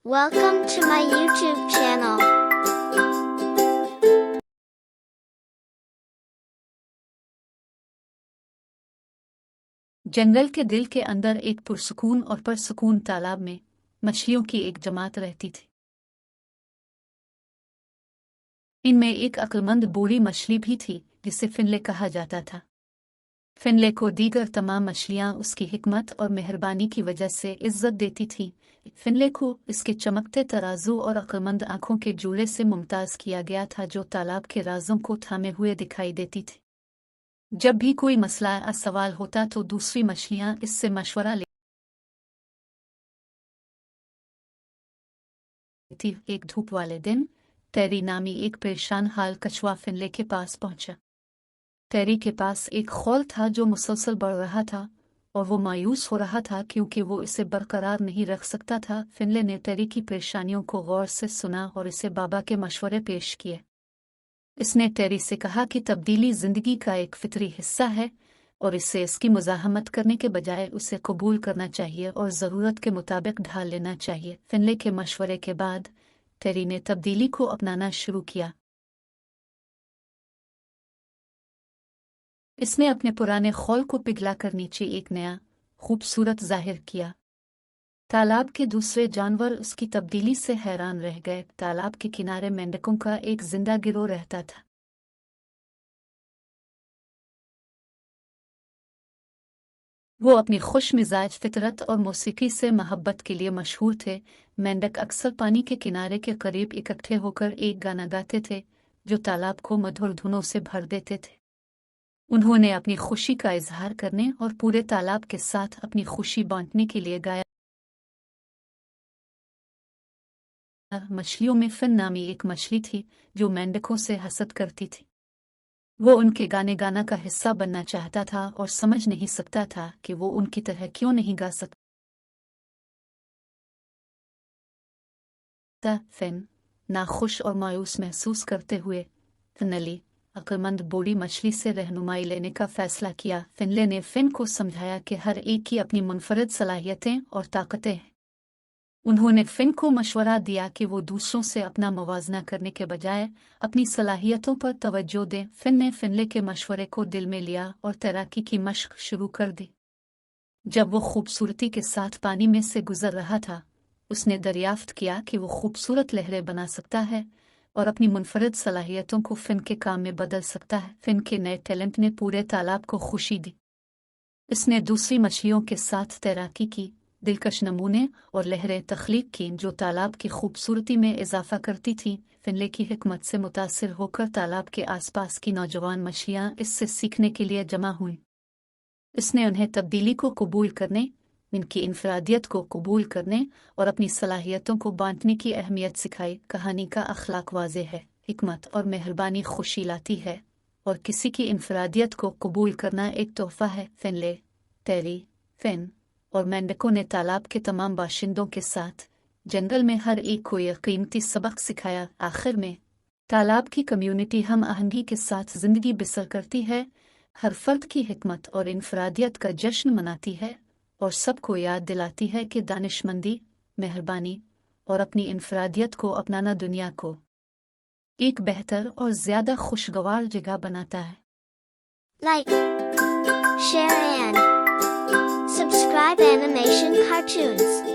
Welcome to my YouTube channel. जंगल के दिल के अंदर एक पुरसुकून और परसुकून तालाब में मछलियों की एक जमात रहती थी। इनमें एक अक्लमंद बूढ़ी मछली भी थी जिसे फिनले कहा जाता था। फिनले को दीगर तमाम मछलियां उसकी हिकमत और मेहरबानी की वजह से इज्जत देती थीं। फिनले को इसके चमकते तराजू और अक्लमंद आंखों के जूड़े से मुमताज किया गया था जो तालाब के राजों को थामे हुए दिखाई देती थी। जब भी कोई मसला या सवाल होता तो दूसरी मछलियां इससे मशवरा लेती। एक धूप वाले दिन टेरी नामी एक परेशान हाल कछुआ फिनले के पास पहुंचा। टेरी के पास एक खौल था जो मुसलसल बढ़ रहा था और वो मायूस हो रहा था क्योंकि वो इसे बरकरार नहीं रख सकता था। फिनले ने टेरी की परेशानियों को गौर से सुना और इसे बाबा के मशवरे पेश किए। इसने टेरी से कहा कि तब्दीली जिंदगी का एक फितरी हिस्सा है और इससे इसकी मुज़ाहमत करने के बजाय उसे कबूल करना चाहिए और ज़रूरत के मुताबिक ढाल लेना चाहिए। फिनले के मशवरे के बाद टेरी ने तब्दीली को अपनाना शुरू किया। इसने अपने पुराने खौल को पिघला कर नीचे एक नया खूबसूरत जाहिर किया। तालाब के दूसरे जानवर उसकी तब्दीली से हैरान रह गए। तालाब के किनारे मेंढकों का एक जिंदा गिरोह रहता था। वो अपनी खुश मिजाज फितरत और मौसीकी से मोहब्बत के लिए मशहूर थे। मेंढक अक्सर पानी के किनारे के करीब इकट्ठे होकर एक गाना गाते थे जो तालाब को मधुर धुनों से भर देते थे। उन्होंने अपनी खुशी का इजहार करने और पूरे तालाब के साथ अपनी खुशी बांटने के लिए गाया। मछलियों में फिन नामी एक मछली थी जो मेंढकों से हसद करती थी। वो उनके गाने गाना का हिस्सा बनना चाहता था और समझ नहीं सकता था कि वो उनकी तरह क्यों नहीं गा सकता। फिन नाखुश और मायूस महसूस करते हुए फिनली अक्लमंद बूढ़ी मछली से रहनुमाई लेने का फैसला किया। फिनले ने फिन को समझाया कि हर एक की अपनी मुनफरद सलाहियतें और ताकतें हैं। उन्होंने फिन को मशवरा दिया कि वो दूसरों से अपना मुवाजना करने के बजाय अपनी सलाहियतों पर तवज्जो दें। फिन ने फिनले के मशवरे को दिल में लिया और तैराकी की मशक शुरू कर दी। जब वो खूबसूरती के साथ पानी में से गुजर रहा था उसने दरियाफ्त किया कि वो खूबसूरत लहरें बना सकता है और अपनी मुनफरद सलाहियतों को फिन के काम में बदल सकता है। फिन के नए टैलेंट ने पूरे तालाब को खुशी दी। इसने दूसरी मछलियों के साथ तैराकी की, दिलकश नमूने और लहरें तख्लीक की जो तालाब की खूबसूरती में इजाफा करती थीं। फिनले की हिकमत से मुतासिर होकर तालाब के आसपास की नौजवान मछलियां इससे सीखने के लिए जमा हुईं। इसने उन्हें तब्दीली को कबूल करने, इनकी इनफरादियत को कबूल करने और अपनी सलाहियतों को बांटने की अहमियत सिखाई। कहानी का अखलाक वाज़े है, हिकमत और मेहरबानी खुशी लाती है और किसी की इनफरादियत को कबूल करना एक तोहफा है। फिनले, टेरी, फिन और मेंढकों ने तालाब के तमाम बाशिंदों के साथ जंगल में हर एक को यह कीमती सबक सिखाया। आखिर में तालाब की कम्युनिटी हम आहंगी के साथ जिंदगी बसर करती है, हर फर्द की हिकमत और इनफरादियत का जश्न मनाती है और सबको याद दिलाती है कि दानिशमंदी, मेहरबानी और अपनी इनफरादियत को अपनाना दुनिया को एक बेहतर और ज्यादा खुशगवार जगह बनाता है। Like, share and subscribe Animation Cartoons.